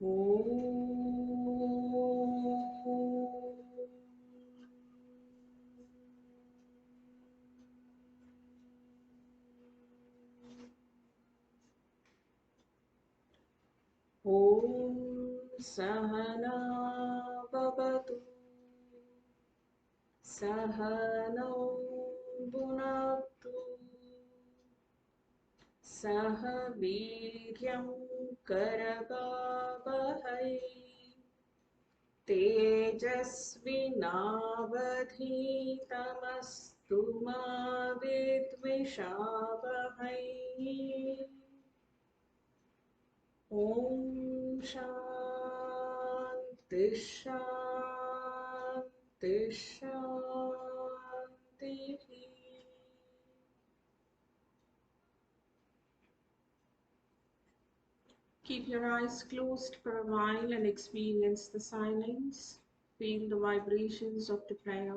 Om Sahana Bhavatu Sahano Bhunaktu Sah Veeryam Karavavahai तेजस्विनावधीतमस्तु मा विद्विषावहै। ॐ शान्ति शान्ति शान्तिः। Keep your eyes closed for a while and experience the silence. Feel the vibrations of the prayer.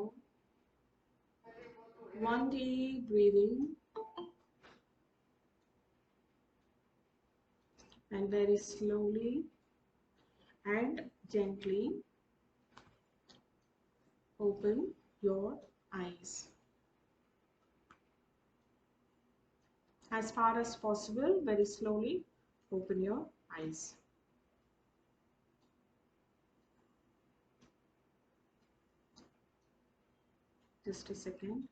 One deep breathing and very slowly and gently open your eyes. As far as possible, very slowly open your eyes. Just a second.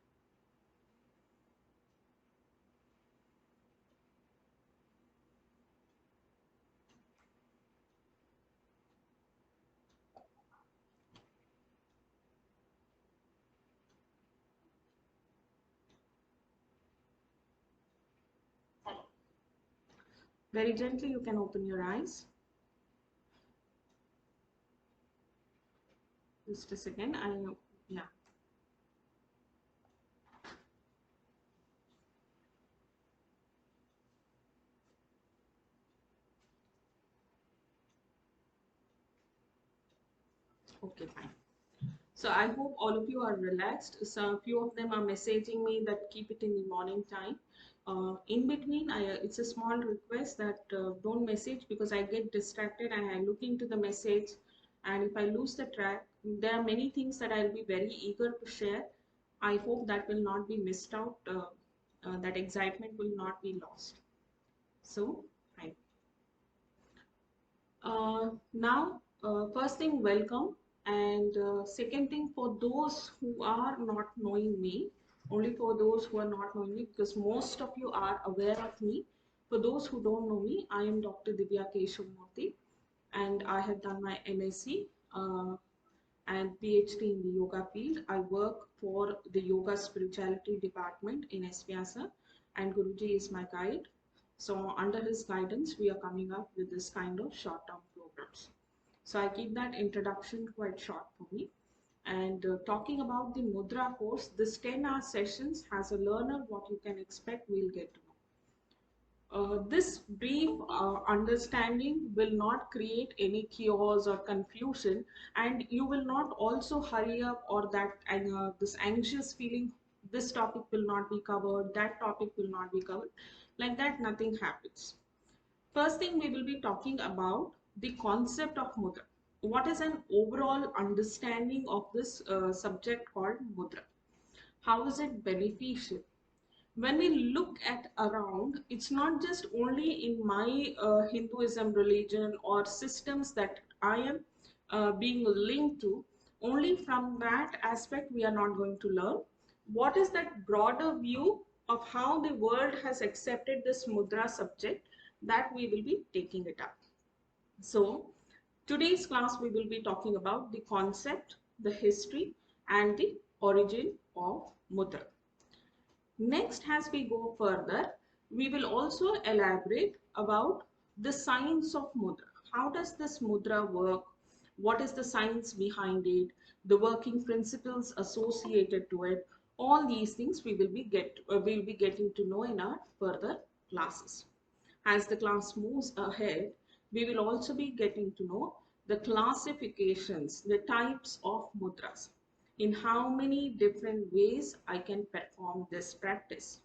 Very gently you can open your eyes. Just a second. Yeah. Okay, fine. So I hope all of you are relaxed. So a few of them are messaging me that keep it in the morning time. In between, it's a small request that don't message because I get distracted and I look into the message, and if I lose the track, there are many things that I'll be very eager to share. I hope that will not be missed out. That excitement will not be lost. So, fine. Now, first thing, welcome. And second thing, for those who are not knowing me, only for those who are not knowing me, because most of you are aware of me. For those who don't know me, I am Dr. Divya Keshavamurthy, and I have done my MSc and PhD in the yoga field. I work for the Yoga Spirituality Department in SVIASA, and Guruji is my guide. So under his guidance, we are coming up with this kind of short-term programs. So I keep that introduction quite short for me. And talking about the Mudra course, this 10-hour sessions, as a learner, what you can expect, we'll get to know. This brief understanding will not create any chaos or confusion, and you will not also hurry up or that this anxious feeling, this topic will not be covered, that topic will not be covered. Like that, nothing happens. First thing, we will be talking about the concept of mudra. What is an overall understanding of this subject called mudra? How is it beneficial? When we look at around, it's not just only in my Hinduism religion or systems that I am being linked to. Only from that aspect we are not going to learn. What is that broader view of how the world has accepted this mudra subject, that we will be taking it up. So today's class we will be talking about the concept, the history and the origin of mudra. Next, as we go further, we will also elaborate about the science of mudra. How does this mudra work? What is the science behind it? The working principles associated to it? All these things we will be getting to know in our further classes. As the class moves ahead, we will also be getting to know the classifications, the types of mudras, in how many different ways I can perform this practice.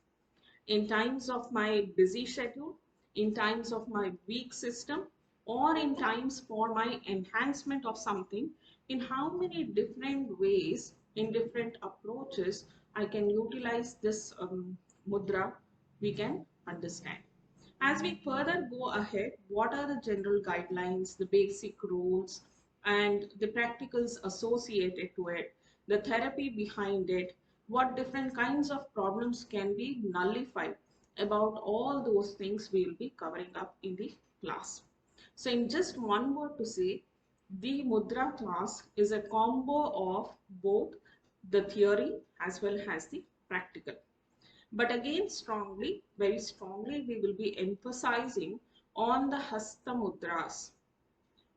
In times of my busy schedule, in times of my weak system, or in times for my enhancement of something, in how many different ways, in different approaches, I can utilize this mudra, we can understand. As we further go ahead, what are the general guidelines, the basic rules, and the practicals associated to it, the therapy behind it, what different kinds of problems can be nullified? About all those things we will be covering up in the class. So in just one word to say, the Mudra class is a combo of both the theory as well as the practical. But again, strongly, very strongly, we will be emphasizing on the Hasta Mudras,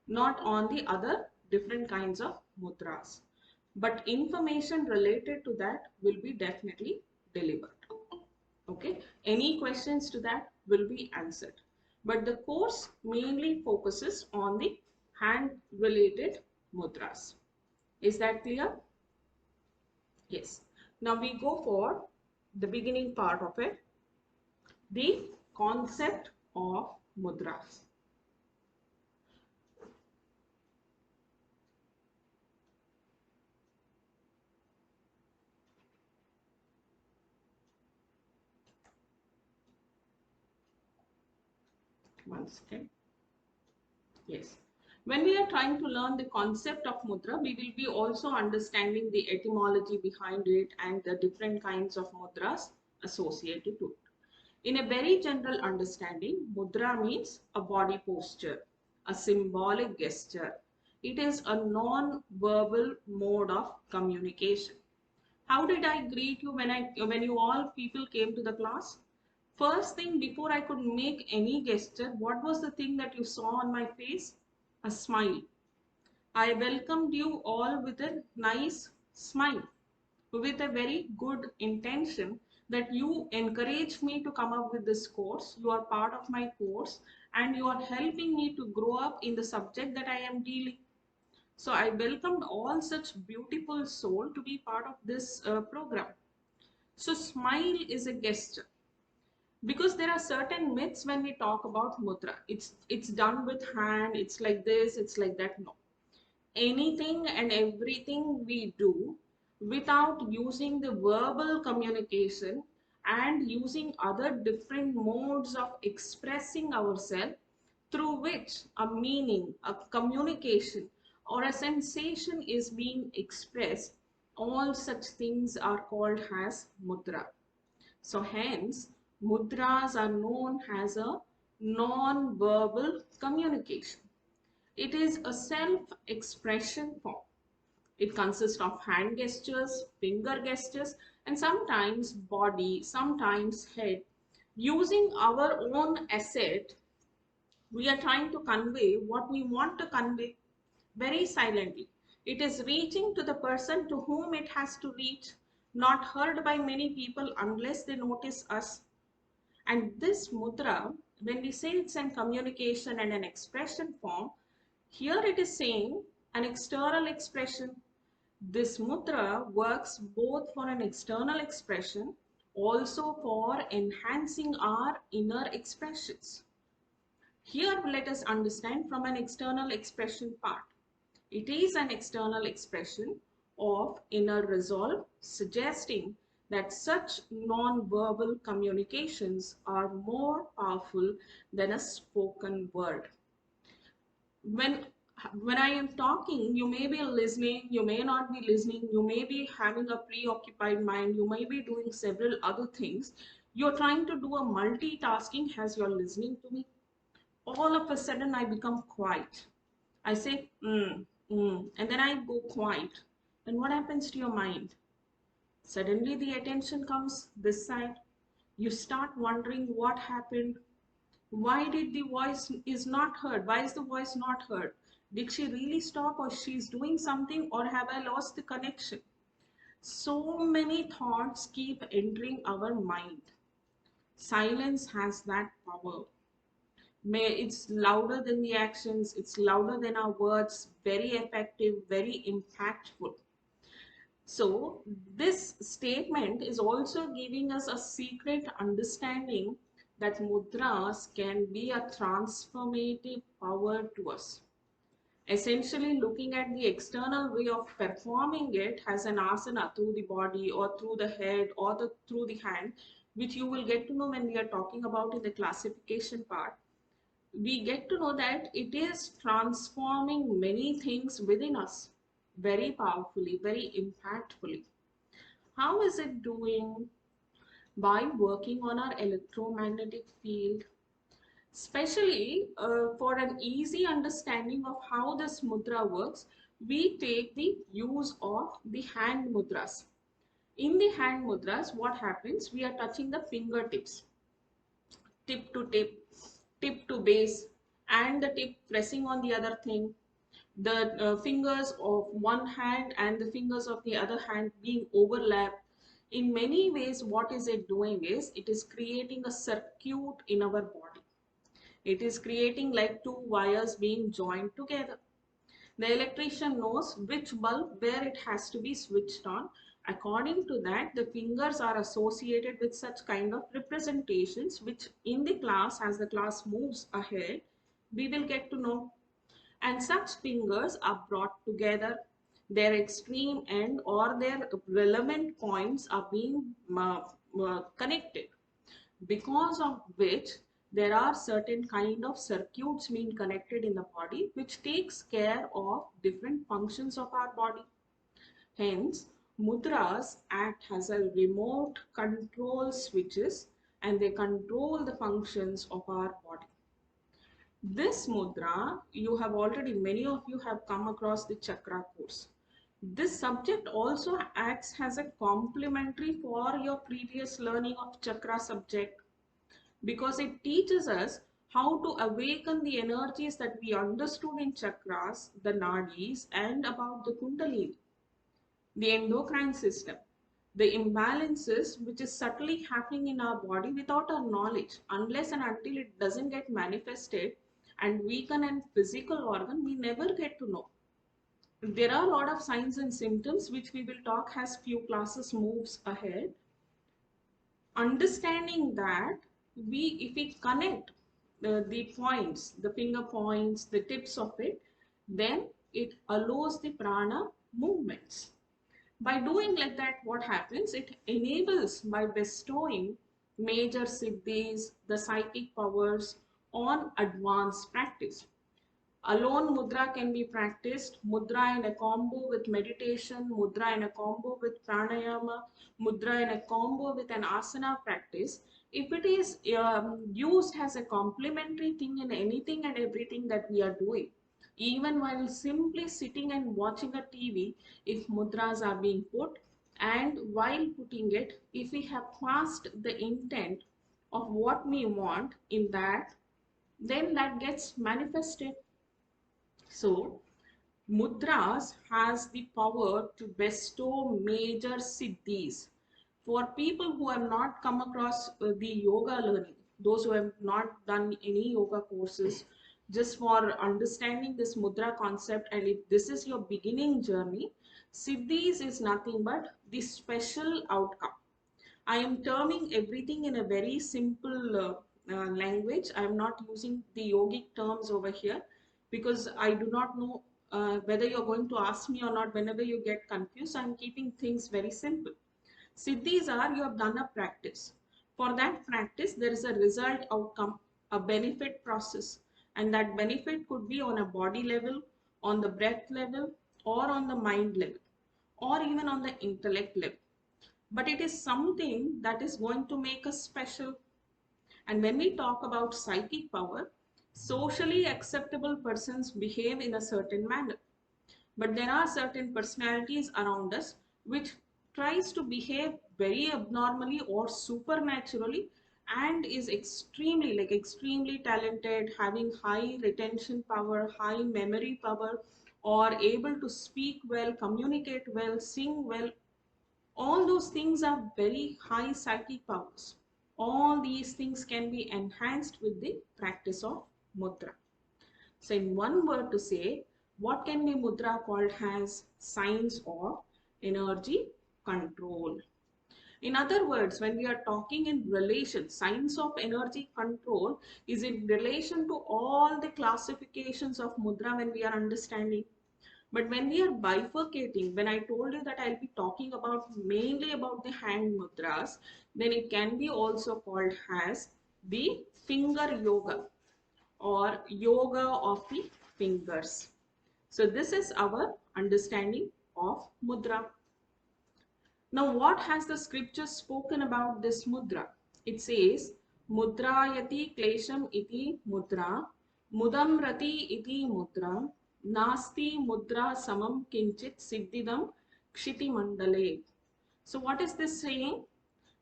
not on the other different kinds of mudras. But information related to that will be definitely delivered. Okay, any questions to that will be answered. But the course mainly focuses on the hand related mudras. Is that clear? Yes. Now we go for the beginning part of it, the concept of mudras. One second. Yes. When we are trying to learn the concept of mudra, we will be also understanding the etymology behind it and the different kinds of mudras associated to it. In a very general understanding, mudra means a body posture, a symbolic gesture. It is a non-verbal mode of communication. How did I greet you when you all people came to the class? First thing, before I could make any gesture, what was the thing that you saw on my face? A smile. I welcomed you all with a nice smile, with a very good intention that you encouraged me to come up with this course. You are part of my course and you are helping me to grow up in the subject that I am dealing. So I welcomed all such beautiful soul to be part of this program. So smile is a gesture, because there are certain myths when we talk about mudra. It's done with hand, it's like this, it's like that. No, anything and everything we do without using the verbal communication and using other different modes of expressing ourselves, through which a meaning, a communication, or a sensation is being expressed, all such things are called as mudra. So hence, mudras are known as a non-verbal communication. It is a self-expression form. It consists of hand gestures, finger gestures, and sometimes body, sometimes head. Using our own asset, we are trying to convey what we want to convey very silently. It is reaching to the person to whom it has to reach, not heard by many people unless they notice us. And this mudra, when we say it's an communication and an expression form, here it is saying an external expression. This mudra works both for an external expression, also for enhancing our inner expressions. Here let us understand from an external expression part. It is an external expression of inner resolve, suggesting that such non-verbal communications are more powerful than a spoken word. When when I am talking, you may be listening, you may not be listening, you may be having a preoccupied mind, you may be doing several other things. You're trying to do a multitasking as you're listening to me. All of a sudden, I become quiet. I say, and then I go quiet. And what happens to your mind? Suddenly, the attention comes this side. You start wondering what happened. Why did the voice is not heard? Why is the voice not heard? Did she really stop, or she's doing something, or have I lost the connection? So many thoughts keep entering our mind. Silence has that power. It's louder than the actions, it's louder than our words, very effective, very impactful. So this statement is also giving us a secret understanding that mudras can be a transformative power to us. Essentially, looking at the external way of performing it as an asana through the body or through the head or through the hand, which you will get to know when we are talking about in the classification part, we get to know that it is transforming many things within us very powerfully, very impactfully. How is it doing? By working on our electromagnetic field, especially for an easy understanding of how this mudra works, we take the use of the hand mudras. In the hand mudras, what happens? We are touching the fingertips, tip to tip, tip to base, and the tip pressing on the other thing. The fingers of one hand and the fingers of the other hand being overlapped. In many ways, what is it doing is it is creating a circuit in our body. It is creating like two wires being joined together. The electrician knows which bulb where it has to be switched on. According to that, the fingers are associated with such kind of representations, which in the class, as the class moves ahead, we will get to know. And such fingers are brought together. Their extreme end or their relevant points are being connected, because of which there are certain kind of circuits being connected in the body which takes care of different functions of our body. Hence, mudras act as a remote control switches, and they control the functions of our body. This mudra, you have already, many of you have come across the chakra course. This subject also acts as a complementary for your previous learning of chakra subject, because it teaches us how to awaken the energies that we understood in chakras, the nadis, and about the kundalini, the endocrine system, the imbalances which is subtly happening in our body without our knowledge, unless and until it doesn't get manifested and weaken an physical organ, we never get to know. There are a lot of signs and symptoms which we will talk as few classes moves ahead. Understanding that, if we connect the points, the finger points, the tips of it, then it allows the prana movements. By doing like that, what happens? It enables by bestowing major siddhis, the psychic powers on advanced practice. Alone mudra can be practiced, mudra in a combo with meditation, mudra in a combo with pranayama, mudra in a combo with an asana practice. If it is used as a complementary thing in anything and everything that we are doing, even while simply sitting and watching a TV, if mudras are being put, and while putting it, if we have passed the intent of what we want in that, then that gets manifested. So, mudras has the power to bestow major siddhis. For people who have not come across the yoga learning, those who have not done any yoga courses, just for understanding this mudra concept, and if this is your beginning journey, siddhis is nothing but the special outcome. I am terming everything in a very simple language. I am not using the yogic terms over here because I do not know whether you're going to ask me or not whenever you get confused. I'm keeping things very simple. Siddhis are you have done a practice. For that practice, there is a result outcome, a benefit process, and that benefit could be on a body level, on the breath level, or on the mind level, or even on the intellect level, but it is something that is going to make us special. And when we talk about psychic power, socially acceptable persons behave in a certain manner, but there are certain personalities around us which tries to behave very abnormally or supernaturally, and is extremely talented, having high retention power, high memory power, or able to speak well, communicate well, sing well. All those things are very high psychic powers. All these things can be enhanced with the practice of mudra. So in one word to say, what can be mudra called as signs of energy control. In other words, when we are talking in relation, science of energy control is in relation to all the classifications of mudra when we are understanding. But when we are bifurcating, when I told you that I'll be talking about mainly about the hand mudras, then it can be also called as the finger yoga or yoga of the fingers. So this is our understanding of mudra. Now, what has the scripture spoken about this mudra? It says, Mudrayati klesham iti mudra, mudam rati iti mudra, nasti mudra samam kinchit siddhidam kshiti mandale. So, what is this saying?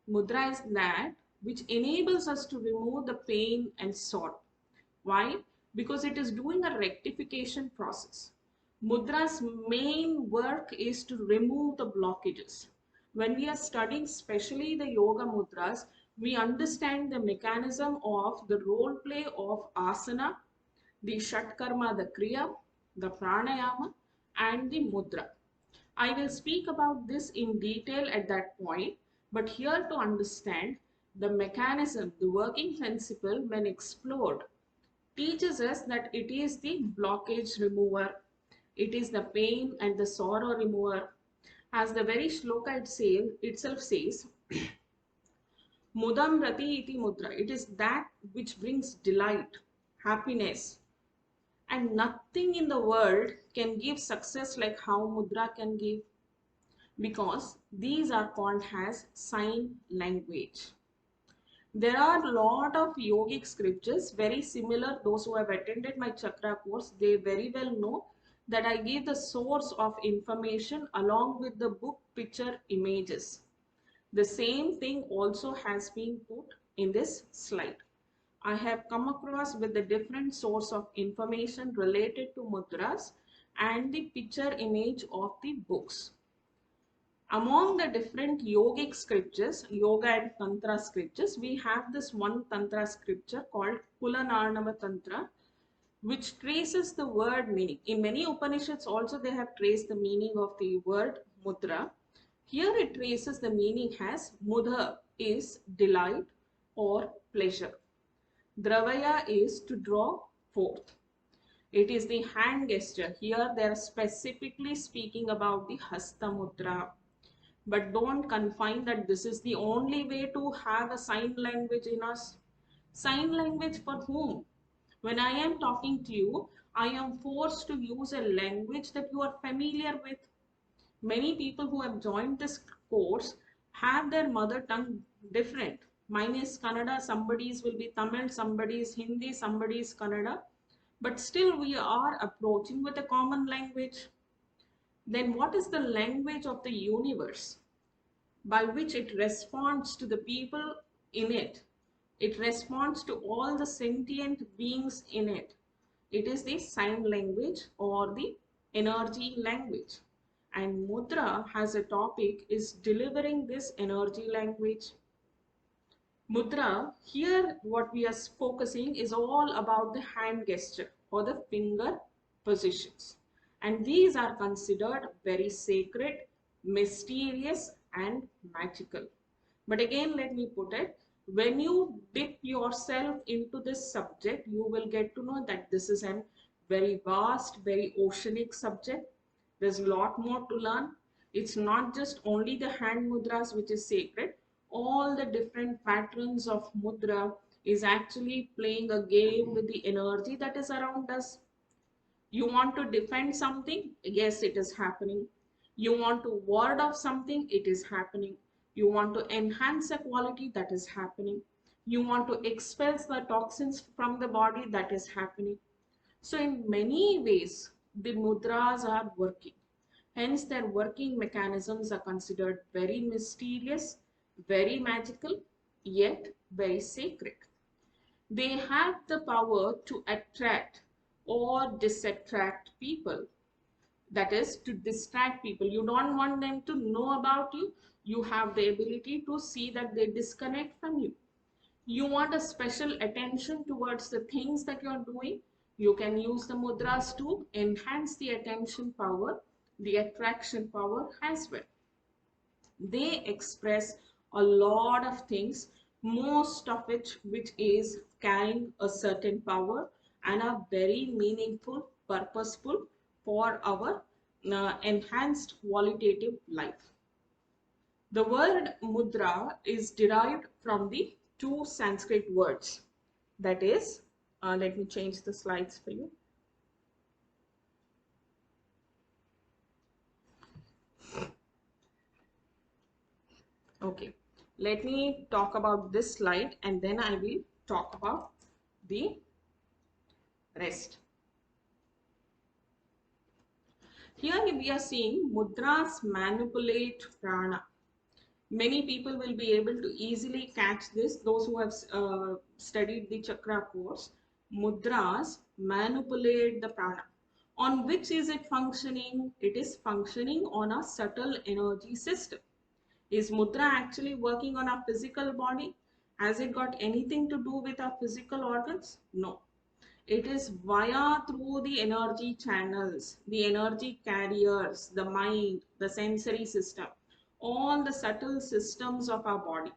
Mudra is that which enables us to remove the pain and sorrow. Why? Because it is doing a rectification process. Mudra's main work is to remove the blockages. When we are studying, especially the yoga mudras, we understand the mechanism of the role play of asana, the shatkarma, the kriya, the pranayama, and the mudra. I will speak about this in detail at that point, but here to understand the mechanism, the working principle when explored teaches us that it is the blockage remover, it is the pain and the sorrow remover. As the very shloka itself says, Mudam Rati iti mudra. It is that which brings delight, happiness, and nothing in the world can give success like how mudra can give, because these are called as sign language. There are a lot of yogic scriptures very similar. Those who have attended my chakra course, they very well know that I give the source of information along with the book picture images. The same thing also has been put in this slide. I have come across with the different source of information related to mudras and the picture image of the books. Among the different yogic scriptures, yoga and tantra scriptures, we have this one tantra scripture called Kulanarnava Tantra, which traces the word meaning. In many Upanishads also they have traced the meaning of the word mudra. Here it traces the meaning as mudha is delight or pleasure. Dravaya is to draw forth. It is the hand gesture. Here they are specifically speaking about the hasta mudra. But don't confine that this is the only way to have a sign language in us. Sign language for whom? When I am talking to you, I am forced to use a language that you are familiar with. Many people who have joined this course have their mother tongue different. Mine is Kannada, somebody's will be Tamil, somebody's Hindi, somebody's Kannada. But still we are approaching with a common language. Then what is the language of the universe by which it responds to the people in it? It responds to all the sentient beings in it. It is the sign language or the energy language. And mudra has a topic is delivering this energy language. Mudra, here what we are focusing is all about the hand gesture or the finger positions. And these are considered very sacred, mysterious and magical. But again, let me put it, when you dip yourself into this subject, you will get to know that this is a very vast, very oceanic subject. There's a lot more to learn. It's not just only the hand mudras which is sacred. All the different patterns of mudra is actually playing a game with the energy that is around us. You want to defend something? Yes, it is happening. You want to ward off something? It is happening. You want to enhance a quality? That is happening. You want to expel the toxins from the body? That is happening. So in many ways, the mudras are working. Hence, their working mechanisms are considered very mysterious, very magical, yet very sacred. They have the power to attract or disattract people. That is, to distract people. You don't want them to know about you. You have the ability to see that they disconnect from you. You want a special attention towards the things that you're doing. You can use the mudras to enhance the attention power, the attraction power as well. They express a lot of things, most of which is carrying a certain power and are very meaningful, purposeful for our enhanced qualitative life. The word mudra is derived from the two Sanskrit words. That is, let me change the slides for you. Okay, let me talk about this slide and then I will talk about the rest. Here we are seeing mudras manipulate prana. Many people will be able to easily catch this, those who have studied the chakra course. Mudras manipulate the prana. On which is it functioning? It is functioning on a subtle energy system. Is mudra actually working on our physical body? Has it got anything to do with our physical organs? No. It is via through the energy channels, the energy carriers, the mind, the sensory system, all the subtle systems of our body.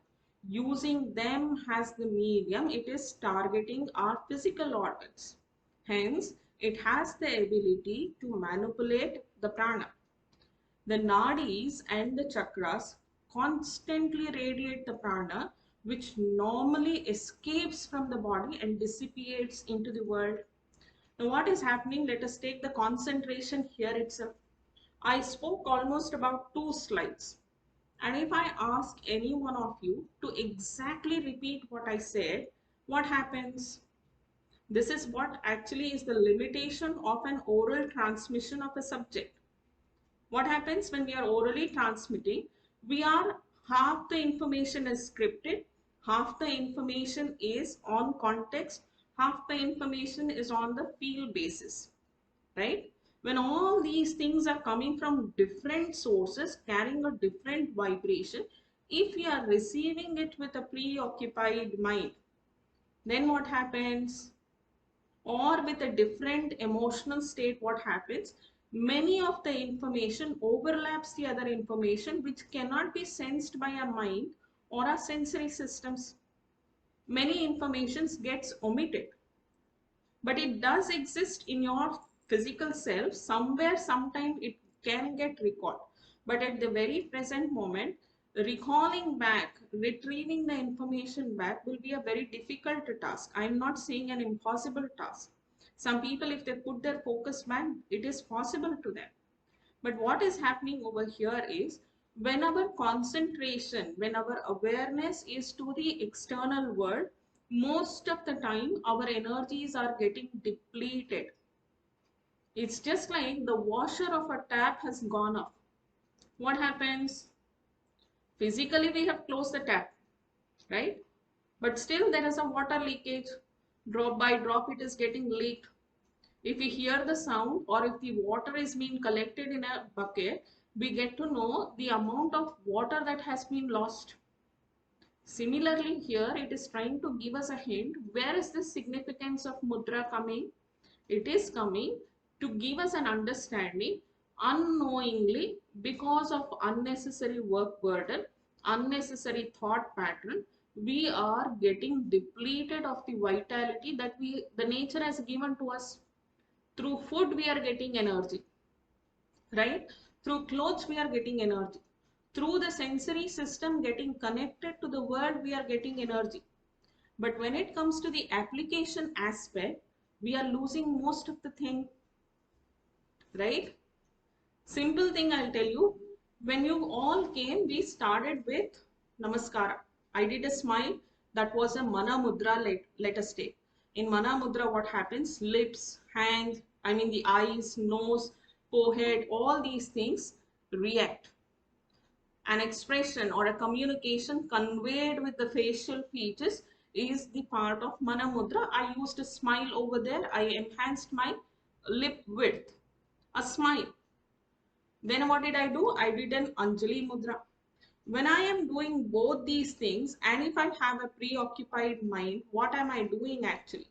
Using them as the medium, it is targeting our physical organs. Hence, it has the ability to manipulate the prana. The nadis and the chakras constantly radiate the prana, which normally escapes from the body and dissipates into the world. Now, what is happening? Let us take the concentration here itself. I spoke almost about 2 slides. And if I ask any one of you to exactly repeat what I said, what happens? This is what actually is the limitation of an oral transmission of a subject. What happens when we are orally transmitting? We are, half the information is scripted, half the information is on context, half the information is on the feel basis, right? When all these things are coming from different sources carrying a different vibration, if we are receiving it with a preoccupied mind, then what happens? Or with a different emotional state, what happens? Many of the information overlaps the other information which cannot be sensed by our mind or our sensory systems. Many informations gets omitted, but it does exist in your physical self somewhere. Sometime it can get recalled, but at the very present moment, recalling back, retrieving the information back will be a very difficult task. I'm not saying an impossible task. Some people, if they put their focus back, it is possible to them. But what is happening over here is, when our concentration, when our awareness is to the external world, most of the time our energies are getting depleted. It's just like the washer of a tap has gone off. What happens? Physically, we have closed the tap, right? But still there is a water leakage. Drop by drop, it is getting leaked. If we hear the sound or if the water is being collected in a bucket, we get to know the amount of water that has been lost. Similarly, here it is trying to give us a hint. Where is the significance of mudra coming? It is coming to give us an understanding unknowingly, because of unnecessary work burden, unnecessary thought pattern, we are getting depleted of the vitality that the nature has given to us. Through food, we are getting energy, right? Through clothes, we are getting energy. Through the sensory system getting connected to the world, we are getting energy. But when it comes to the application aspect, we are losing most of the thing, right? Simple thing I'll tell you. When you all came, we started with Namaskara. I did a smile. That was a Mana Mudra, let us take. In Mana Mudra, what happens? Lips, hands, the eyes, nose, forehead, all these things react. An expression or a communication conveyed with the facial features is the part of Mana Mudra. I used a smile over there. I enhanced my lip width. A smile. Then what did I do? I did an Anjali Mudra. When I am doing both these things, and if I have a preoccupied mind, what am I doing actually?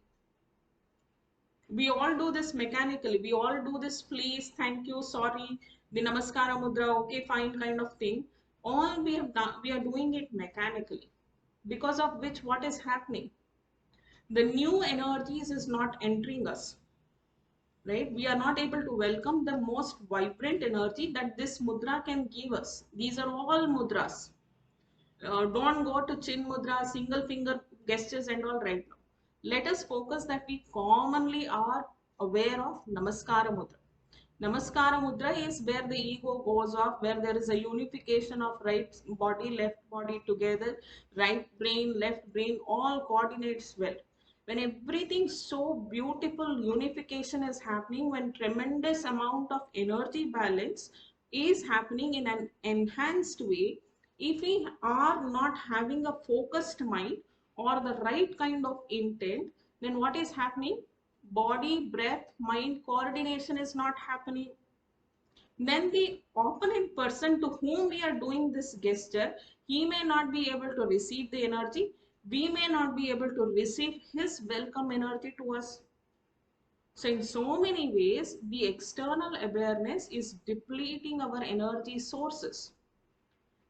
We all do this mechanically. We all do this please, thank you, sorry, the Namaskara Mudra, okay, fine kind of thing. All we have done, we are doing it mechanically, because of which what is happening? The new energies is not entering us, right? We are not able to welcome the most vibrant energy that this mudra can give us. These are all mudras. Don't go to chin mudra, single finger gestures and all right now. Let us focus that we commonly are aware of Namaskara mudra. Namaskara mudra is where the ego goes off, where there is a unification of right body, left body together, right brain, left brain, all coordinates well. When everything so beautiful unification is happening, when tremendous amount of energy balance is happening in an enhanced way, if we are not having a focused mind or the right kind of intent, then what is happening? Body, breath, mind coordination is not happening. Then the opponent person to whom we are doing this gesture, he may not be able to receive the energy. We may not be able to receive his welcome energy to us. So in so many ways, the external awareness is depleting our energy sources.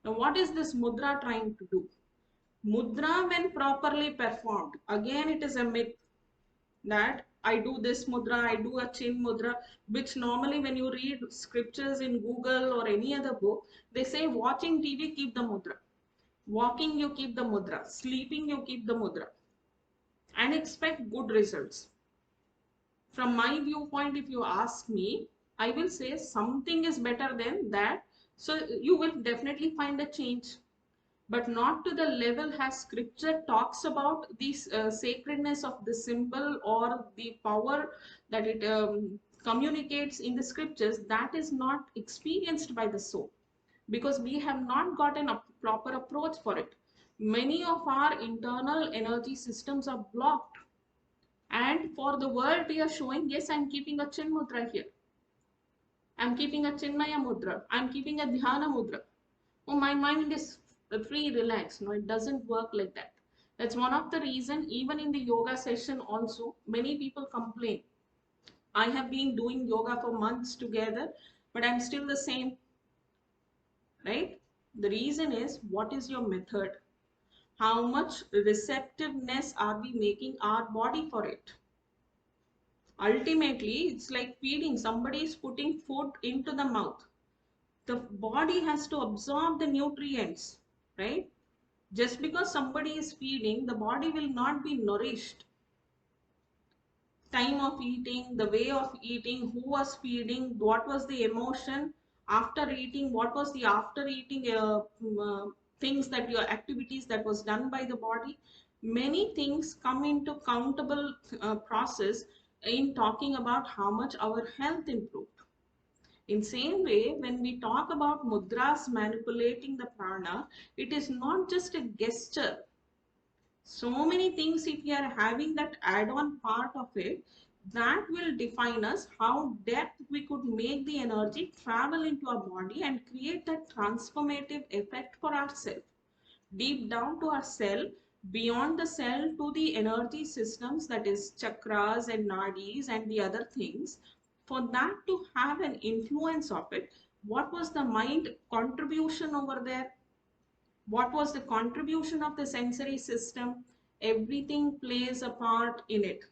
Now, what is this mudra trying to do? Mudra, when properly performed, again it is a myth that I do this mudra, I do a chin mudra, which normally when you read scriptures in Google or any other book, they say watching TV, keep the mudra. Walking, you keep the mudra. Sleeping, you keep the mudra. And expect good results. From my viewpoint, if you ask me, I will say something is better than that. So you will definitely find a change, but not to the level as scripture talks about the sacredness of the symbol or the power that it communicates in the scriptures. That is not experienced by the soul, because we have not gotten a proper approach for it. Many of our internal energy systems are blocked, and for the world we are showing, yes, I'm keeping a chin mudra here, I'm keeping a chinmaya mudra, I'm keeping a dhyana mudra. Oh, my mind is free, relaxed. No, it doesn't work like that. That's one of the reason, even in the yoga session also, many people complain. I have been doing yoga for months together, but I'm still the same, right? The reason is, what is your method? How much receptiveness are we making our body for it? Ultimately, it's like feeding. Somebody is putting food into the mouth. The body has to absorb the nutrients, right? Just because somebody is feeding, the body will not be nourished. Time of eating, the way of eating, who was feeding, what was the emotion after eating, what was the after eating things that your activities that was done by the body. Many things come into countable process in talking about how much our health improved. In same way, when we talk about mudras manipulating the prana, it is not just a gesture. So many things, if we are having that add-on part of it, that will define us how depth we could make the energy travel into our body and create that transformative effect for ourselves. Deep down to our cell, beyond the cell to the energy systems, that is chakras and nadis and the other things. For that to have an influence of it, what was the mind contribution over there? What was the contribution of the sensory system? Everything plays a part in it.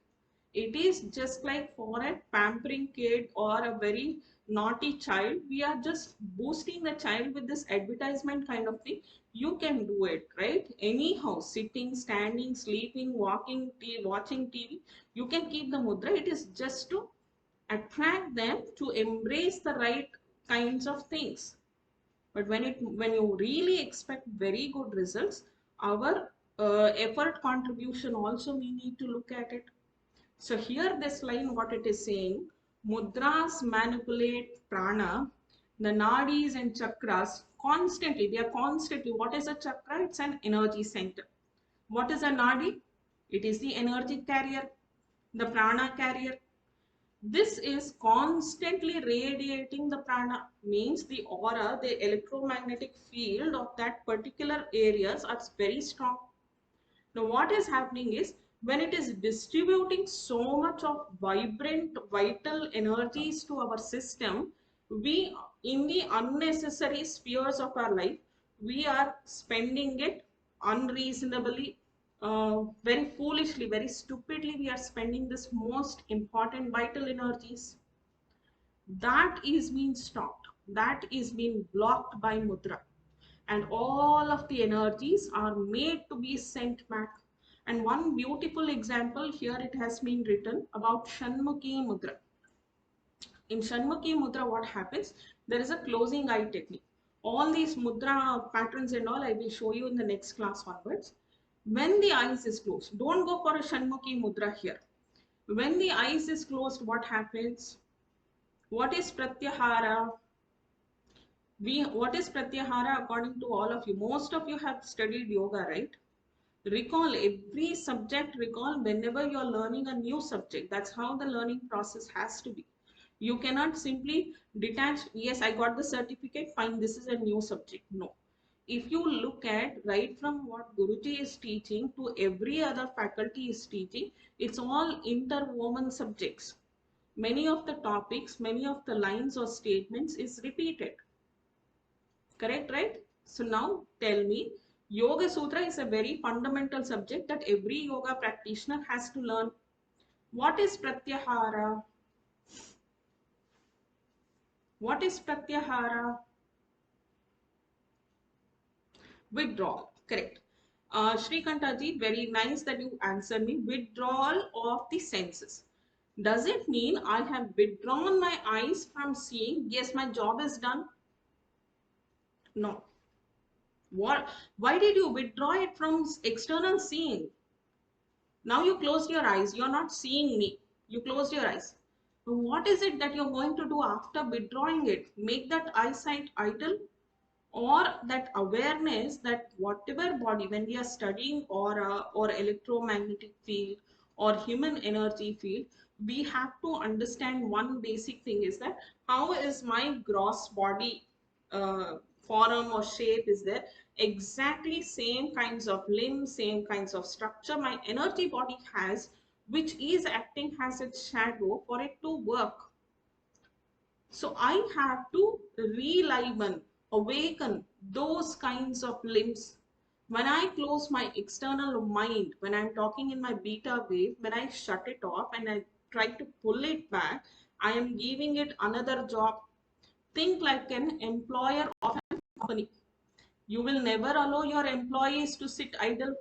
It is just like for a pampering kid or a very naughty child, we are just boosting the child with this advertisement kind of thing. You can do it, right? Anyhow, sitting, standing, sleeping, walking, watching TV, you can keep the mudra. It is just to attract them to embrace the right kinds of things. But when you really expect very good results, our effort contribution also we need to look at it. So here this line, what it is saying, mudras manipulate prana, the nadis and chakras constantly. They are constantly. What is a chakra? It's an energy center. What is a nadi? It is the energy carrier, the prana carrier. This is constantly radiating the prana, means the aura, the electromagnetic field of that particular areas are very strong. Now what is happening is, when it is distributing so much of vibrant, vital energies to our system, we, in the unnecessary spheres of our life, we are spending it unreasonably, very foolishly, very stupidly. We are spending this most important vital energies. That is being stopped. That is being blocked by mudra. And all of the energies are made to be sent back. And one beautiful example here, it has been written about Shanmukhi Mudra. In Shanmukhi Mudra, what happens? There is a closing eye technique. All these mudra patterns and all, I will show you in the next class onwards. When the eyes is closed, don't go for a Shanmukhi Mudra here. When the eyes is closed, what happens? What is Pratyahara? What is Pratyahara according to all of you? Most of you have studied yoga, right? Recall every subject, recall whenever you're learning a new subject. That's how the learning process has to be. You cannot simply detach, yes, I got the certificate, fine, this is a new subject. No. If you look at right from what Guruji is teaching to every other faculty is teaching, it's all interwoven subjects. Many of the topics, many of the lines or statements is repeated. Correct, right? So now tell me, Yoga Sutra is a very fundamental subject that every yoga practitioner has to learn. What is Pratyahara? What is Pratyahara? Withdrawal. Correct. Srikantaji, very nice that you answered me. Withdrawal of the senses. Does it mean I have withdrawn my eyes from seeing? Yes, my job is done. No. What? Why did you withdraw it from external seeing? Now you closed your eyes. You're not seeing me. You closed your eyes. What is it that you're going to do after withdrawing it? Make that eyesight idle, or that awareness that whatever body, when we are studying aura or electromagnetic field or human energy field, we have to understand one basic thing is that how is my gross body, form or shape is there, exactly same kinds of limbs, same kinds of structure my energy body has, which is acting as its shadow for it to work. So I have to reliven, awaken those kinds of limbs. When I close my external mind, when I'm talking in my beta wave, when I shut it off and I try to pull it back, I am giving it another job. Think like an employer of a company. You will never allow your employees to sit idle.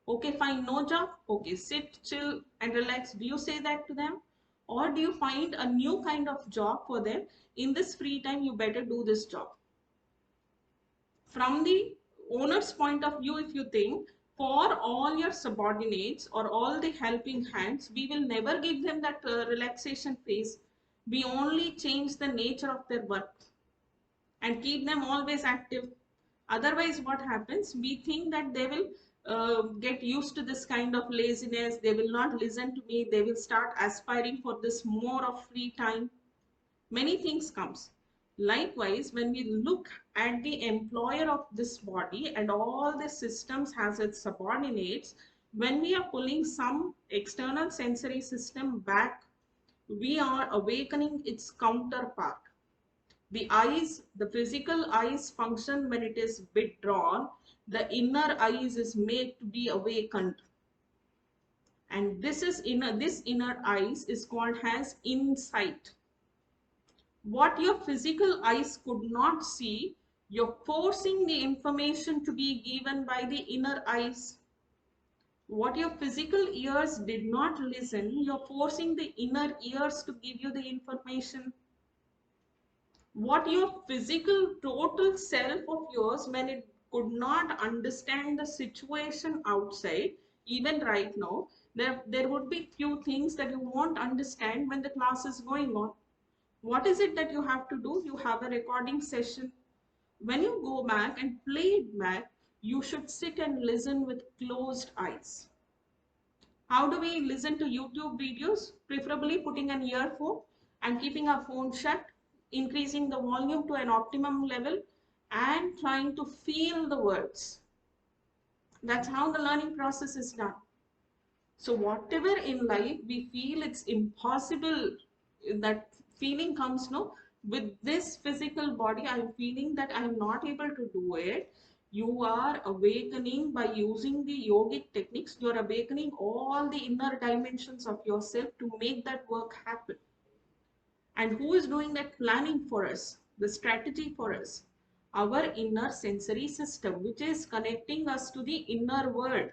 Okay, fine, no job. Okay, sit, chill, and relax. Do you say that to them? Or do you find a new kind of job for them? In this free time, you better do this job. From the owner's point of view, if you think for all your subordinates or all the helping hands, we will never give them that relaxation phase. We only change the nature of their work and keep them always active. Otherwise, what happens? We think that they will get used to this kind of laziness. They will not listen to me. They will start aspiring for this more of free time. Many things comes. Likewise, when we look at the employer of this body and all the systems has its subordinates, when we are pulling some external sensory system back, we are awakening its counterpart. The eyes, the physical eyes function when it is withdrawn, the inner eyes is made to be awakened. And this inner eyes is called as insight. What your physical eyes could not see, you're forcing the information to be given by the inner eyes. What your physical ears did not listen, you're forcing the inner ears to give you the information. What your physical total self of yours, when it could not understand the situation outside, even right now, there would be few things that you won't understand when the class is going on. What is it that you have to do? You have a recording session. When you go back and play it back, you should sit and listen with closed eyes. How do we listen to YouTube videos? Preferably putting an earphone and keeping our phone shut, increasing the volume to an optimum level, and trying to feel the words. That's how the learning process is done. So whatever in life we feel it's impossible, that feeling comes, no, with this physical body, I'm feeling that I'm not able to do it. You are awakening by using the yogic techniques. You're awakening all the inner dimensions of yourself to make that work happen. And who is doing that planning for us, the strategy for us? Our inner sensory system, which is connecting us to the inner world.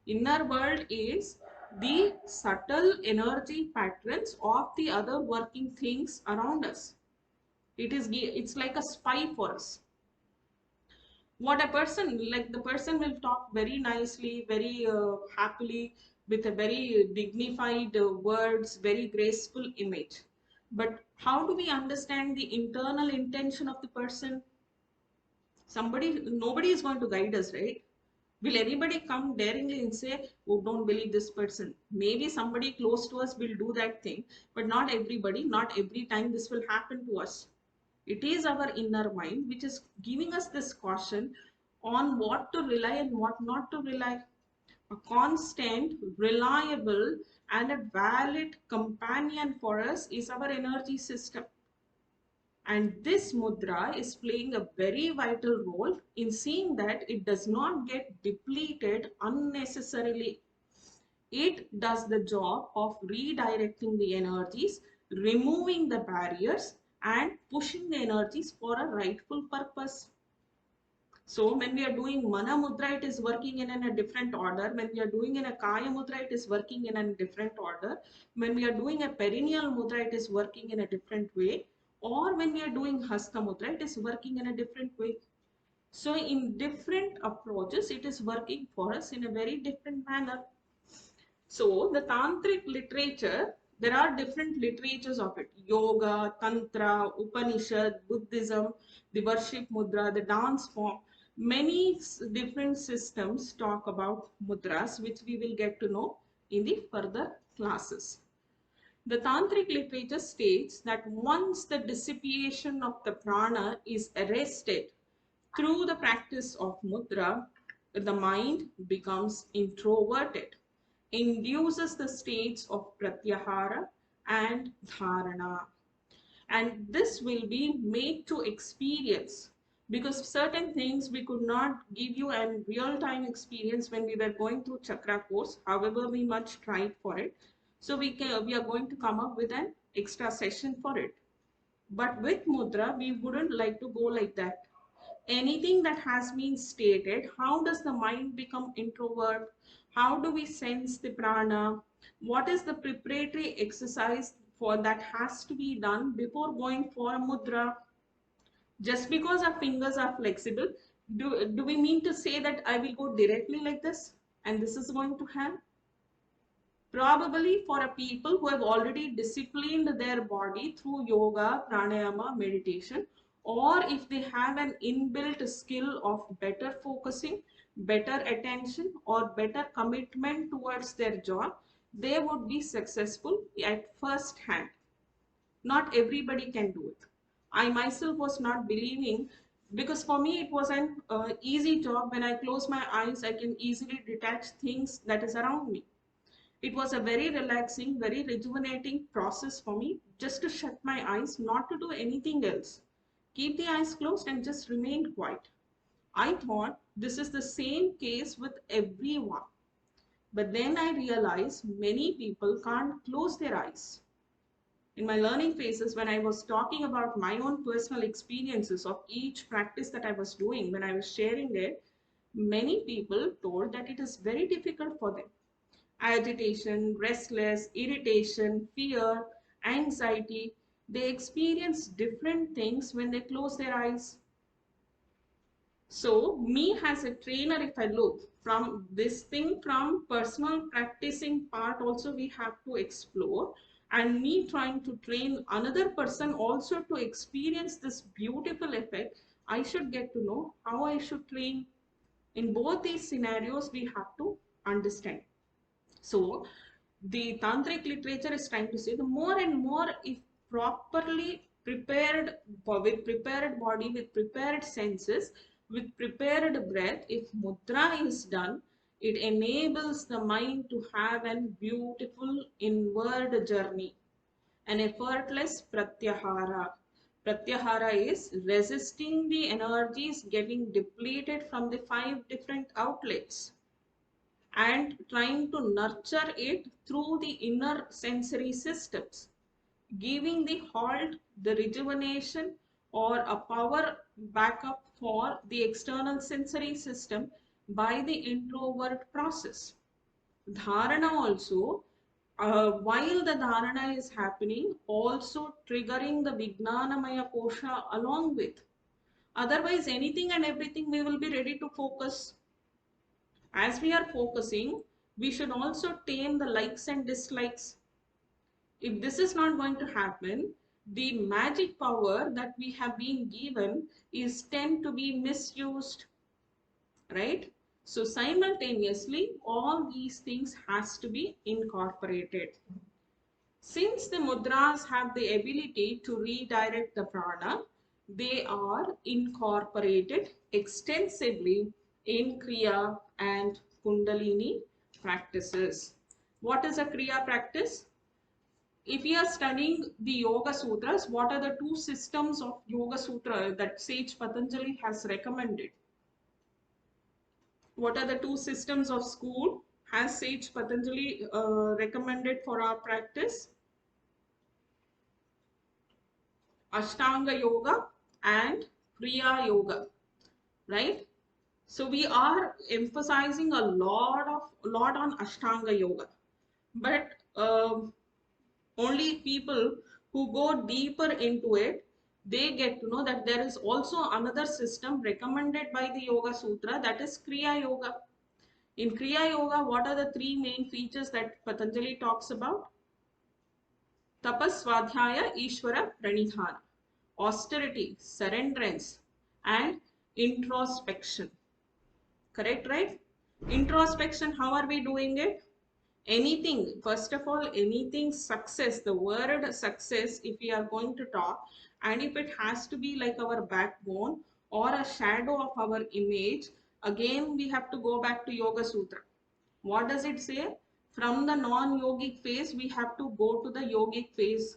Inner world is the subtle energy patterns of the other working things around us. It's like a spy for us. What a person, like the person will talk very nicely, very happily, with a very dignified words, very graceful image, but how do we understand the internal intention of the person? Nobody is going to guide us, right? Will anybody come daringly and say, oh, don't believe this person? Maybe somebody close to us will do that thing, but not everybody, not every time this will happen to us. It is our inner mind which is giving us this caution on what to rely and what not to rely. A constant, reliable, and a valid companion for us is our energy system. And this mudra is playing a very vital role in seeing that it does not get depleted unnecessarily. It does the job of redirecting the energies, removing the barriers, and pushing the energies for a rightful purpose. So when we are doing Mana Mudra, it is working in a different order. When we are doing in a Kaya Mudra, it is working in a different order. When we are doing a Perineal Mudra, it is working in a different way. Or when we are doing Hasta Mudra, it is working in a different way. So in different approaches, it is working for us in a very different manner. So the tantric literature, there are different literatures of it. Yoga, Tantra, Upanishad, Buddhism, the worship mudra, the dance form. Many different systems talk about mudras, which we will get to know in the further classes. The tantric literature states that once the dissipation of the prana is arrested through the practice of mudra, the mind becomes introverted, induces the states of pratyahara and dharana. And this will be made to experience, because certain things we could not give you a real-time experience when we were going through chakra course, however we much tried for it. So we are going to come up with an extra session for it. But with mudra, we wouldn't like to go like that. Anything that has been stated, how does the mind become introvert? How do we sense the prana? What is the preparatory exercise for that has to be done before going for a mudra? Just because our fingers are flexible, do we mean to say that I will go directly like this and this is going to help? Probably for a people who have already disciplined their body through yoga, pranayama, meditation, or if they have an inbuilt skill of better focusing, better attention, or better commitment towards their job, they would be successful at first hand. Not everybody can do it. I myself was not believing, because for me it was an easy job. When I close my eyes, I can easily detach things that is around me. It was a very relaxing, very rejuvenating process for me, just to shut my eyes, not to do anything else. Keep the eyes closed and just remain quiet. I thought this is the same case with everyone. But then I realized many people can't close their eyes. In my learning phases, when I was talking about my own personal experiences of each practice that I was doing, when I was sharing it, many people told that it is very difficult for them. Agitation, restless, irritation, fear, anxiety. They experience different things when they close their eyes. So, me as a trainer, if I look from this thing, from personal practicing part, also we have to explore, and me trying to train another person also to experience this beautiful effect, I should get to know how I should train. In both these scenarios, we have to understand. So the tantric literature is trying to say the more and more, if properly prepared, with prepared body, with prepared senses, with prepared breath, if mudra is done, it enables the mind to have a beautiful inward journey, an effortless pratyahara. Pratyahara is resisting the energies getting depleted from the 5 different outlets and trying to nurture it through the inner sensory systems, giving the halt, the rejuvenation, or a power backup for the external sensory system by the introvert process. Dharana also, while the dharana is happening, also triggering the Vijnanamaya kosha along with. Otherwise, anything and everything we will be ready to focus. As we are focusing, we should also tame the likes and dislikes. If this is not going to happen, the magic power that we have been given is tend to be misused, right? So simultaneously, all these things has to be incorporated. Since the mudras have the ability to redirect the prana, they are incorporated extensively in Kriya and Kundalini practices. What is a Kriya practice? If we are studying the Yoga Sutras, what are the 2 systems of Yoga Sutra that Sage Patanjali has recommended? What are the 2 systems of school has Sage Patanjali recommended for our practice? Ashtanga Yoga and Kriya Yoga, right? So we are emphasizing a lot on Ashtanga Yoga, but only people who go deeper into it, they get to know that there is also another system recommended by the Yoga Sutra, that is Kriya Yoga. In Kriya Yoga, what are the 3 main features that Patanjali talks about? Tapas, Svadhyaya, Ishvara, Pranidhana. Austerity, surrenderance, and introspection. Correct, right? Introspection, how are we doing it? Anything, first of all, anything success, the word success, if we are going to talk, and if it has to be like our backbone or a shadow of our image, again we have to go back to Yoga Sutra. What does it say? From the non-yogic phase, we have to go to the yogic phase.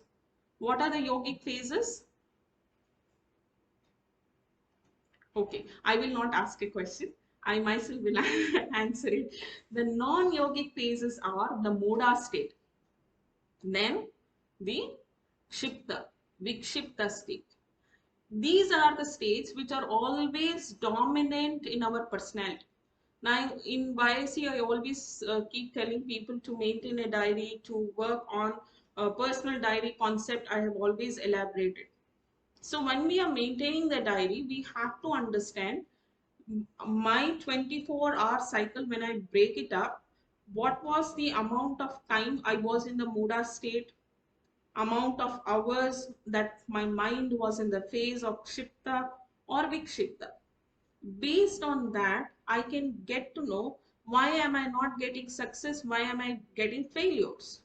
What are the yogic phases? Okay, I will not ask a question. I myself will answer it. The non-yogic phases are the Moda state, then the Shipta, Vikshipta state. These are the states which are always dominant in our personality. Now, in YSC, I always keep telling people to maintain a diary, to work on a personal diary concept. I have always elaborated. So when we are maintaining the diary, we have to understand my 24-hour cycle. When I break it up, what was the amount of time I was in the Muda state, amount of hours that my mind was in the phase of Kshipta or Vikshipta. Based on that, I can get to know why am I not getting success, why am I getting failures.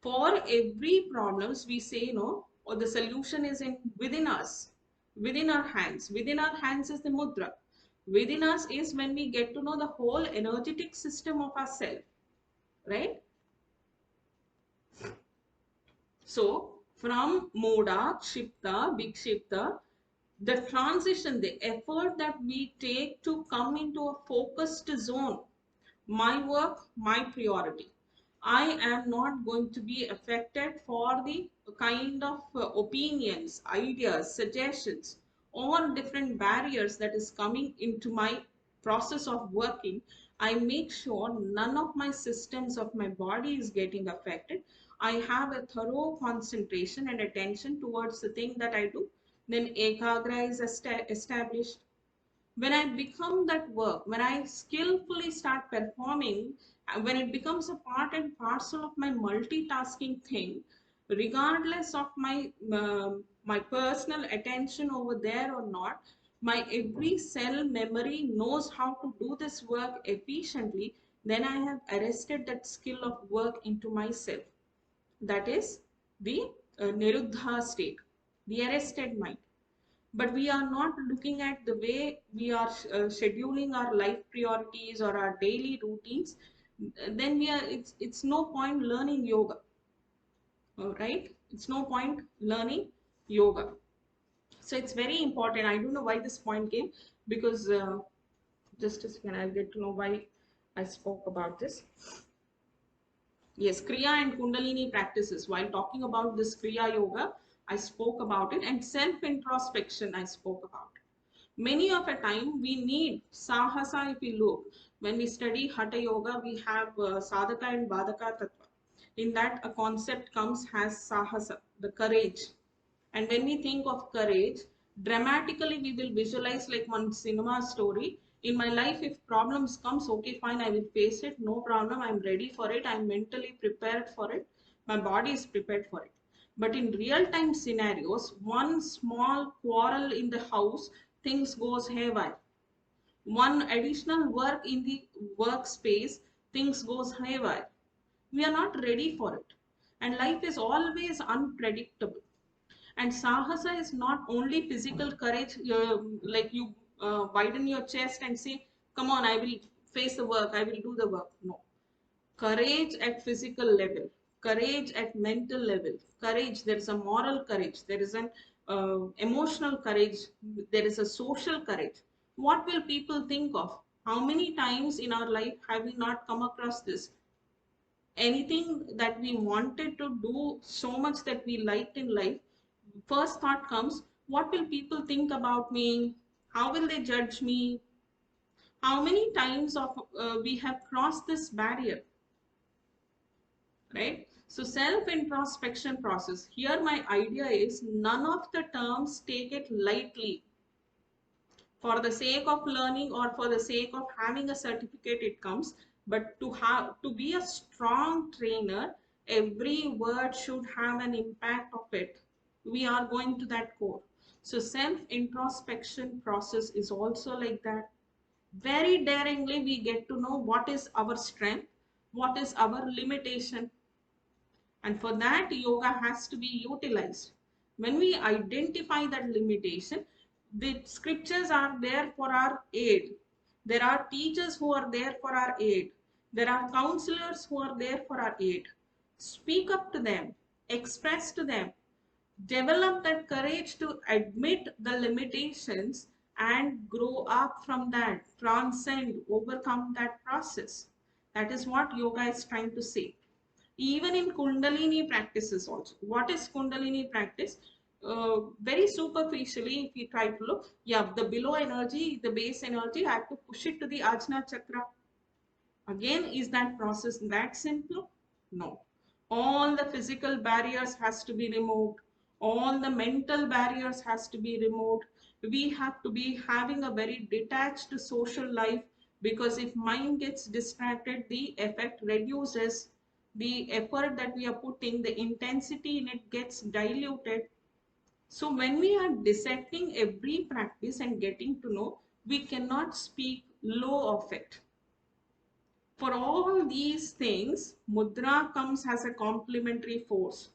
For every problems we say no, or the solution is in within us, within our hands. Within our hands is the mudra. Within us is when we get to know the whole energetic system of ourself, right? So from Moda, Kshipta, Vikshipta, the transition, the effort that we take to come into a focused zone, my work, my priority. I am not going to be affected for the kind of opinions, ideas, suggestions, or different barriers that is coming into my process of working. I make sure none of my systems of my body is getting affected. I have a thorough concentration and attention towards the thing that I do. Then ekagra is established. When I become that work, when I skillfully start performing, when it becomes a part and parcel of my multitasking thing, regardless of my personal attention over there or not, my every cell memory knows how to do this work efficiently. Then I have arrested that skill of work into myself. That is the Niruddha state, the arrested mind. But we are not looking at the way we are scheduling our life priorities or our daily routines. Then we are, it's no point learning yoga. All right, it's no point learning yoga. So it's very important. I don't know why this point came, because just a second, I'll get to know why I spoke about this. Yes, Kriya and Kundalini practices. While talking about this Kriya Yoga, I spoke about it, and self introspection I spoke about. Many of a time we need sahasa. If you look, when we study Hatha Yoga, we have sadhaka and badaka tattva. In that, a concept comes as sahasa, the courage. And when we think of courage, dramatically we will visualize like one cinema story. In my life, if problems comes, okay, fine, I will face it. No problem. I'm ready for it. I'm mentally prepared for it. My body is prepared for it. But in real time scenarios, one small quarrel in the house, things goes haywire. One additional work in the workspace, things goes haywire. We are not ready for it. And life is always unpredictable. And sahasa is not only physical courage, like you widen your chest and say, come on, I will face the work, I will do the work. No. Courage at physical level, courage at mental level, courage, there is a moral courage, there is an emotional courage, there is a social courage. What will people think of? How many times in our life have we not come across this? Anything that we wanted to do so much that we liked in life, first thought comes, what will people think about me? How will they judge me? How many times of we have crossed this barrier, right? So self introspection process. Here my idea is none of the terms take it lightly. For the sake of learning or for the sake of having a certificate it comes, but to be a strong trainer, every word should have an impact of it. We are going to that core. So self introspection process is also like that. Very daringly we get to know what is our strength, what is our limitation, and for that yoga has to be utilized. When we identify that limitation, the scriptures are there for our aid, there are teachers who are there for our aid, there are counselors who are there for our aid. Speak up to them, express to them, develop that courage to admit the limitations and grow up from that, transcend, overcome that process. That is what yoga is trying to say. Even in Kundalini practices also. What is Kundalini practice? Very superficially, if you try to look, yeah, the below energy, the base energy, I have to push it to the Ajna Chakra. Again, is that process that simple? No. All the physical barriers has to be removed. All the mental barriers has to be removed. We have to be having a very detached social life, because if mind gets distracted, the effect reduces. The effort that we are putting, the intensity in it gets diluted. So when we are dissecting every practice and getting to know, we cannot speak low of it. For all these things, mudra comes as a complementary force.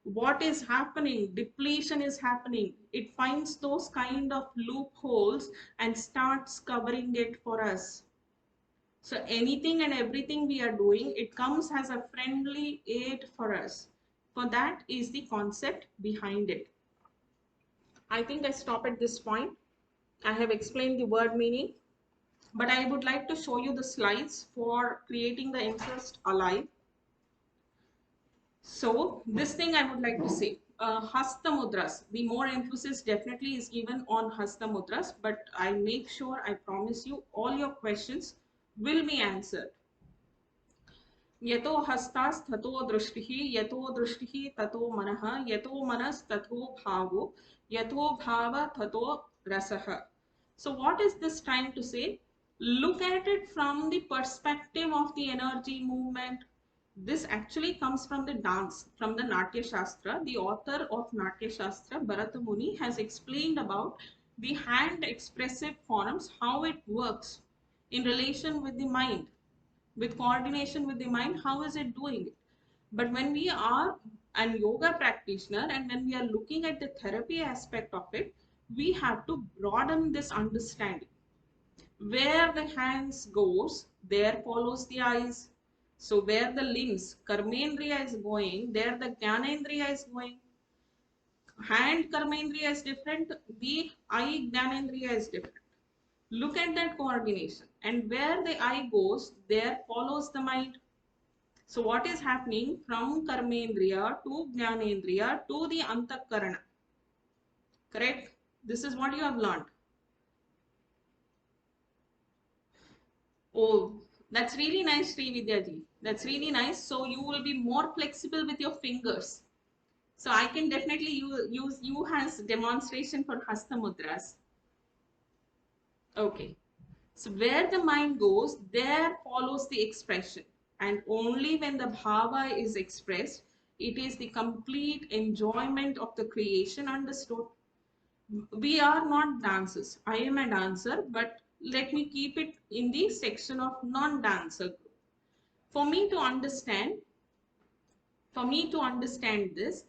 What is happening? Depletion is happening. It finds those kind of loopholes and starts covering it for us. So anything and everything we are doing, it comes as a friendly aid for us. For that is the concept behind it. I think I stop at this point. I have explained the word meaning, but I would like to show you the slides for creating the interest alive. So this thing I would like to say, Hasta Mudras, the more emphasis definitely is given on Hasta Mudras, but I make sure, I promise you, all your questions will be answered. यतो हस्तास्ततो दृष्टिः यतो दृष्टिः ततो मनः यतो मनस्ततो भावो यतो भाव ततो रसः. So what is this trying to say? Look at it from the perspective of the energy movement. This actually comes from the dance, from the Natya Shastra. The author of Natya Shastra, Bharata Muni, has explained about the hand expressive forms, how it works in relation with the mind, with coordination with the mind. How is it doing it? But when we are an yoga practitioner and when we are looking at the therapy aspect of it, we have to broaden this understanding. Where the hands goes, there follows the eyes. So where the limbs, karmendriya is going, there the jnanendriya is going. hand karmendriya is different, the eye jnanendriya is different. Look at that coordination. And where the eye goes, there follows the mind. So what is happening from karmendriya to jnanendriya to the antakarana? Correct? This is what you have learned. Oh, that's really nice, Sri Vidyaji. That's really nice. So you will be more flexible with your fingers. So I can definitely use you as demonstration for Hasta Mudras. Okay. So where the mind goes, there follows the expression. And only when the bhava is expressed, it is the complete enjoyment of the creation understood. We are not dancers. I am a dancer, but let me keep it in the section of non-dancer group. For me to understand, for me to understand this,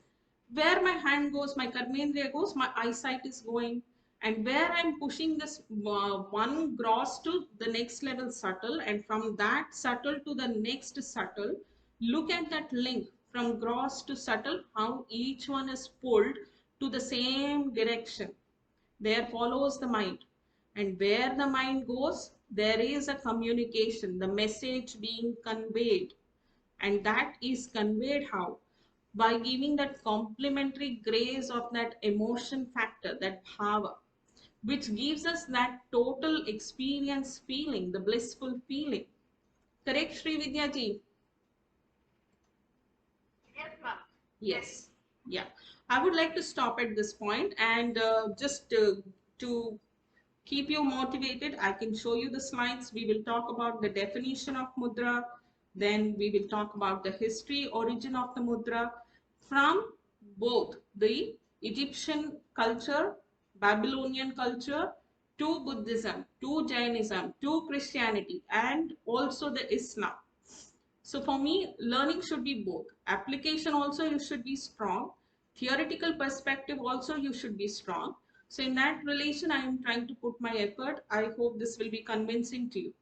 where my hand goes, my karmendriya goes, my eyesight is going. And where I'm pushing this one gross to the next level subtle, and from that subtle to the next subtle, look at that link from gross to subtle, how each one is pulled to the same direction. There follows the mind. And where the mind goes, there is a communication, the message being conveyed. And that is conveyed how? By giving that complementary grace of that emotion factor, that bhava, which gives us that total experience feeling, the blissful feeling. Correct, Sri Vidya ji? Yes, ma'am. Yes. Yeah. I would like to stop at this point and just to keep you motivated, I can show you the slides. We will talk about the definition of mudra. Then we will talk about the history, origin of the mudra from both the Egyptian culture, Babylonian culture, to Buddhism, to Jainism, to Christianity, and also the Islam. So for me, learning should be both. Application also you should be strong. Theoretical perspective also you should be strong. So in that relation, I am trying to put my effort. I hope this will be convincing to you.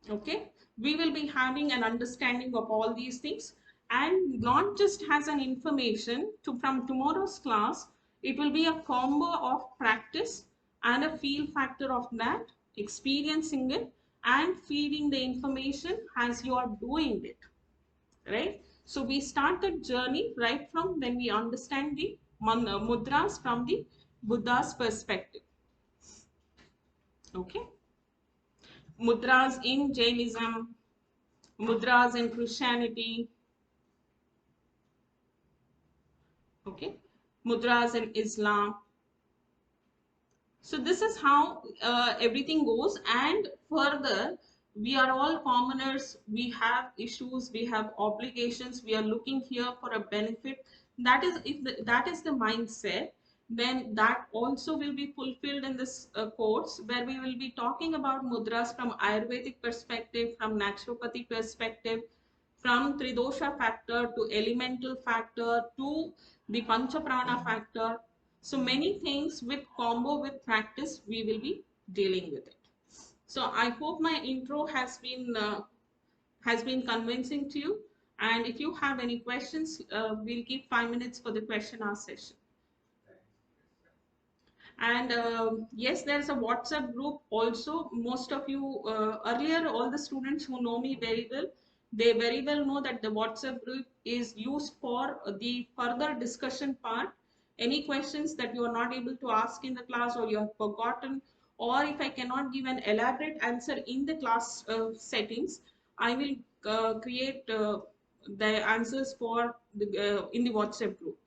Okay. We will be having an understanding of all these things, and not just as an information to from tomorrow's class. It will be a combo of practice and a feel factor of that, experiencing it and feeding the information as you are doing it, right? So we start the journey right from when we understand the mudras from the Buddha's perspective. Okay. Mudras in Jainism, mudras in Christianity, okay, mudras in Islam. So this is how everything goes. And further, we are all commoners. We have issues. We have obligations. We are looking here for a benefit. That is, if that is the mindset, then that also will be fulfilled in this course, where we will be talking about mudras from Ayurvedic perspective, from naturopathy perspective, from Tridosha factor to elemental factor to the Panchaprana factor. So many things with combo with practice, we will be dealing with it. So I hope my intro has been convincing to you. And if you have any questions, we'll keep 5 minutes for the question ask session. And yes, there's a WhatsApp group also. Most of you, earlier, all the students who know me very well, they very well know that the WhatsApp group is used for the further discussion part. Any questions that you are not able to ask in the class, or you have forgotten, or if I cannot give an elaborate answer in the class settings, I will create the answers for in the WhatsApp group.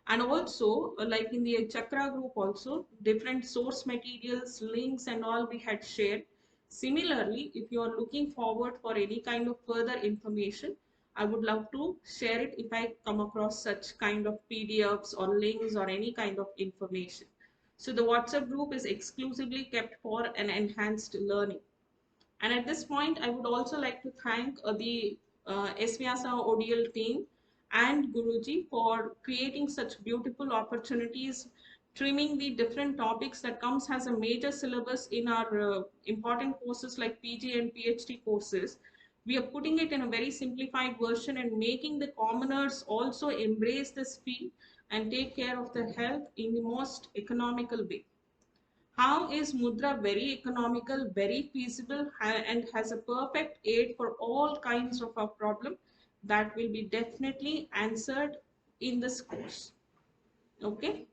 And also like in the chakra group also, different source materials, links and all we had shared. Similarly, if you are looking forward for any kind of further information, I would love to share it if I come across such kind of PDFs or links or any kind of information. So the WhatsApp group is exclusively kept for an enhanced learning. And at this point, I would also like to thank the SVIASA ODL team and Guruji for creating such beautiful opportunities, trimming the different topics that comes as a major syllabus in our important courses like PG and PhD courses. We are putting it in a very simplified version and making the commoners also embrace this field and take care of their health in the most economical way. How is Mudra very economical, very feasible, and has a perfect aid for all kinds of our problem? That will be definitely answered in this course. Okay.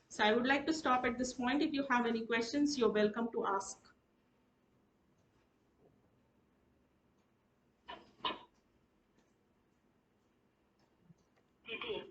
So I would like to stop at this point. If you have any questions, you're welcome to ask. Didi,